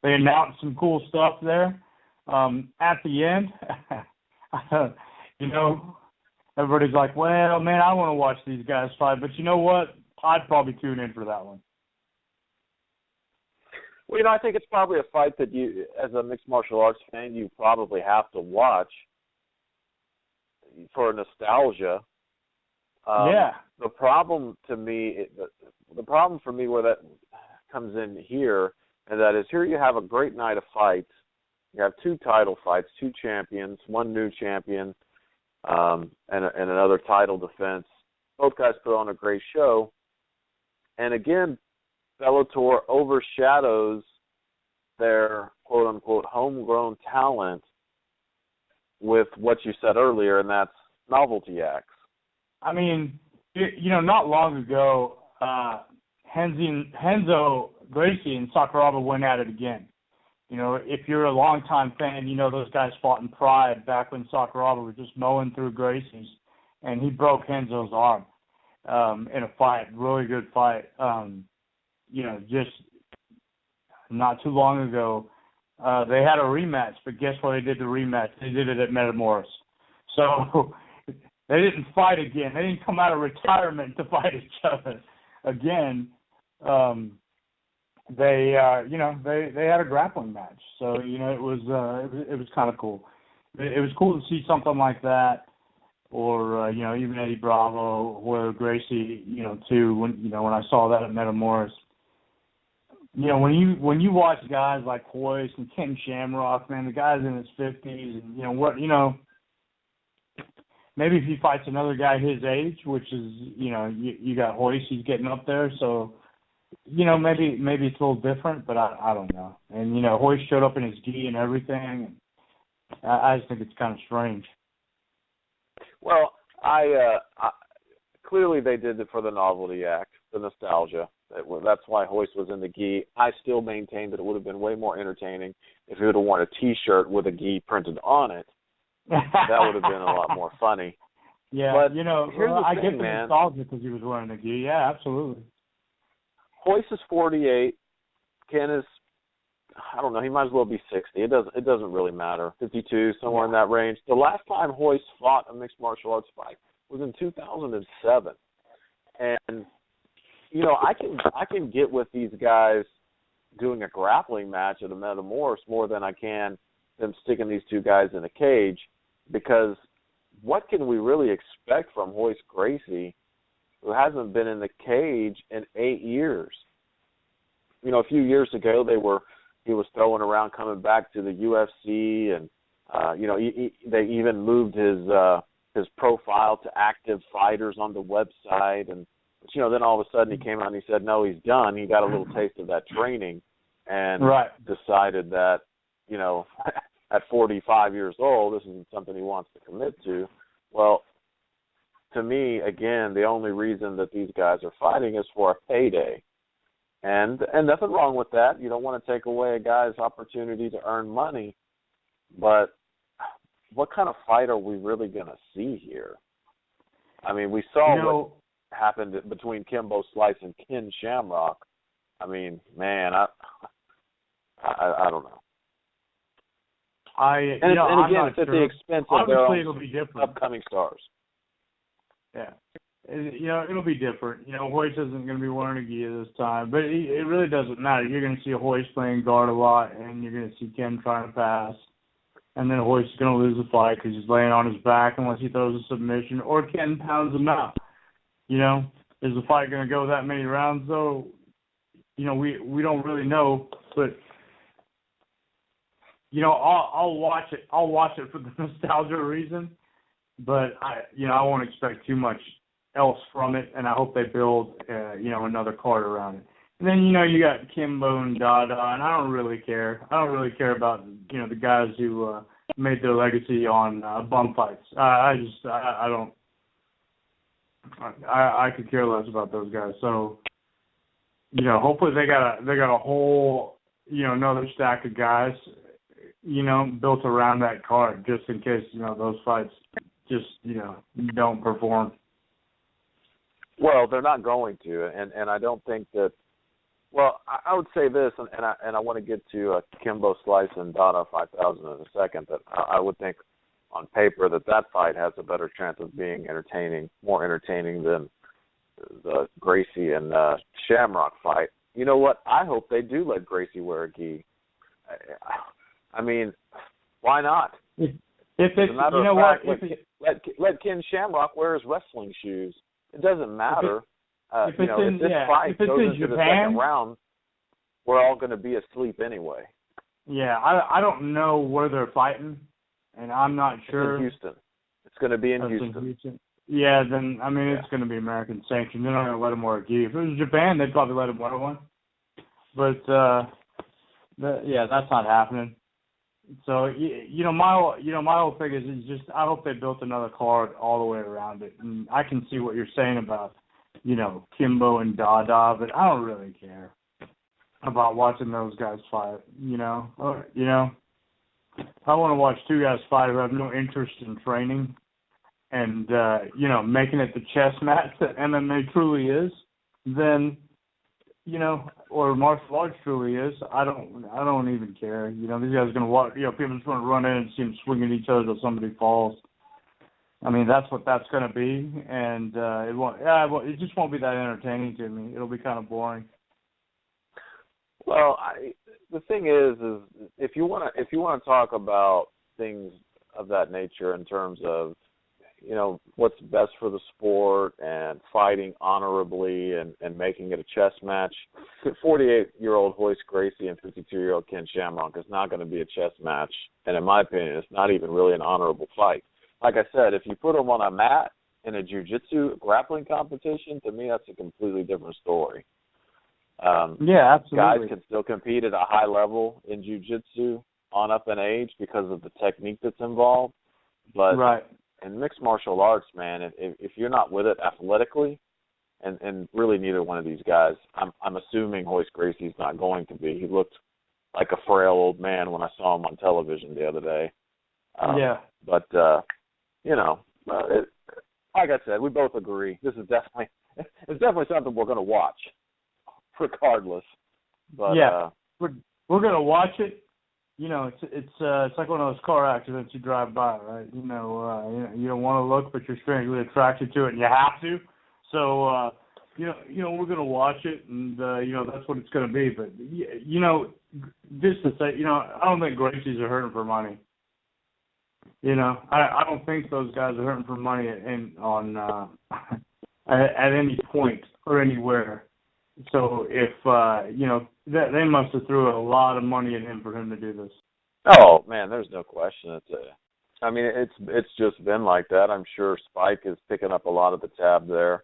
they announced some cool stuff there. At the end, everybody's like, well, man, I want to watch these guys fight. But you know what? I'd probably tune in for that one. Well, I think it's probably a fight that you, as a mixed martial arts fan, you probably have to watch for nostalgia. Yeah. The problem for me where that comes in here, and that is here you have a great night of fights. You have 2 title fights, 2 champions, 1 new champion, and another title defense. Both guys put on a great show. And again, Bellator overshadows their quote-unquote homegrown talent with what you said earlier, and that's novelty acts. I mean, not long ago, Renzo, Gracie, and Sakuraba went at it again. If you're a longtime fan, those guys fought in Pride back when Sakuraba was just mowing through Gracie's, and he broke Renzo's arm in a fight, really good fight. Just not too long ago, they had a rematch, but guess what they did the rematch? They did it at Metamoris. So they didn't fight again. They didn't come out of retirement to fight each other again. They had a grappling match. So, it was kind of cool. It was cool to see something like that, or, even Eddie Bravo or Gracie, too, when I saw that at Metamoris. When you watch guys like Royce and Ken Shamrock, man, the guy's in his 50s, and maybe if he fights another guy his age, which is, you got Royce, he's getting up there, so, maybe it's a little different, but I don't know. And, Royce showed up in his gi and everything. I just think it's kind of strange. Well, I clearly they did it for the novelty act, the nostalgia. That's why Royce was in the gi. I still maintain that it would have been way more entertaining if he would have worn a T-shirt with a gi printed on it. That would have been a lot more funny. Yeah, but I get the nostalgia because he was wearing the gi. Yeah, absolutely. Royce is 48. Ken is, I don't know, he might as well be 60. It doesn't really matter. 52, somewhere in that range. The last time Royce fought a mixed martial arts fight was in 2007. And, I can get with these guys doing a grappling match at a Metamoris more than I can them sticking these 2 guys in a cage, because what can we really expect from Royce Gracie, who hasn't been in the cage in 8 years? A few years ago he was throwing around coming back to the UFC, and they even moved his profile to active fighters on the website, and then all of a sudden he came out and he said no, he's done. He got a little taste of that training and decided that at 45 years old this isn't something he wants to commit to. Well, to me, again, the only reason that these guys are fighting is for a payday. And nothing wrong with that. You don't want to take away a guy's opportunity to earn money. But what kind of fight are we really going to see here? I mean, we saw what happened between Kimbo Slice and Ken Shamrock. I mean, man, I don't know. And again, it's at the expense of their own upcoming stars. Yeah. It'll be different. Royce isn't going to be wearing a gi this time, but it really doesn't matter. You're going to see Royce playing guard a lot, and you're going to see Ken trying to pass, and then Royce is going to lose the fight because he's laying on his back unless he throws a submission, or Ken pounds him out. Is the fight going to go that many rounds, though? We don't really know, but I'll watch it. I'll watch it for the nostalgia reason, but I won't expect too much else from it, and I hope they build, another card around it. And then, you got Kimbo and Dada, and I don't really care. I don't really care about, the guys who made their legacy on bum fights. I don't. I could care less about those guys. So, hopefully they got a whole, another stack of guys, built around that card just in case, those fights just, don't perform. Well, they're not going to, and I don't think that Well, I would say this, and I want to get to Kimbo Slice and Donna 5000 in a second. But I would think on paper that fight has a better chance of being entertaining, more entertaining than the Gracie and Shamrock fight. You know what? I hope they do let Gracie wear a gi. I mean, why not? If it's, As a matter you know of fact, what, let Ken Shamrock wear his wrestling shoes. It doesn't matter. If this fight goes into Japan, the second round, we're all going to be asleep anyway. Yeah, I don't know where they're fighting, and I'm not sure. It's in Houston. It's going to be in Houston. Yeah, then, I mean, it's going to be American sanctioned. They're not going to let him wear a gi. If it was Japan, they'd probably let him wear one. But, that's not happening. So, my whole thing is just I hope they built another card all the way around it. And I can see what you're saying about, Kimbo and Dada, but I don't really care about watching those guys fight, I want to watch two guys fight who have no interest in training and, making it the chess match that MMA truly is, then, or martial arts truly is. I don't even care. These guys are going to watch, people just want to run in and see them swing at each other till somebody falls. I mean, that's what that's going to be, and it just won't be that entertaining to me. It'll be kind of boring. Well, the thing is if you want to talk about things of that nature in terms of what's best for the sport and fighting honorably and making it a chess match, 48-year-old Royce Gracie and 52-year-old Ken Shamrock is not going to be a chess match, and in my opinion, it's not even really an honorable fight. Like I said, if you put them on a mat in a jiu-jitsu grappling competition, to me that's a completely different story. Yeah, absolutely. Guys can still compete at a high level in jiu-jitsu on up in age because of the technique that's involved. But right. In mixed martial arts, man, if you're not with it athletically, and really neither one of these guys, I'm assuming Royce Gracie's not going to be. He looked like a frail old man when I saw him on television the other day. Yeah. But, like I said, we both agree. This is definitely something we're going to watch, regardless. But yeah, we're going to watch it. It's like one of those car accidents you drive by, right? You don't want to look, but you're strangely attracted to it, and you have to. So, we're going to watch it, and that's what it's going to be. But just to say, I don't think Gracie's are hurting for money. I don't think those guys are hurting for money at any point or anywhere. So if they must have threw a lot of money at him for him to do this. Oh man, there's no question. It's just been like that. I'm sure Spike is picking up a lot of the tab there.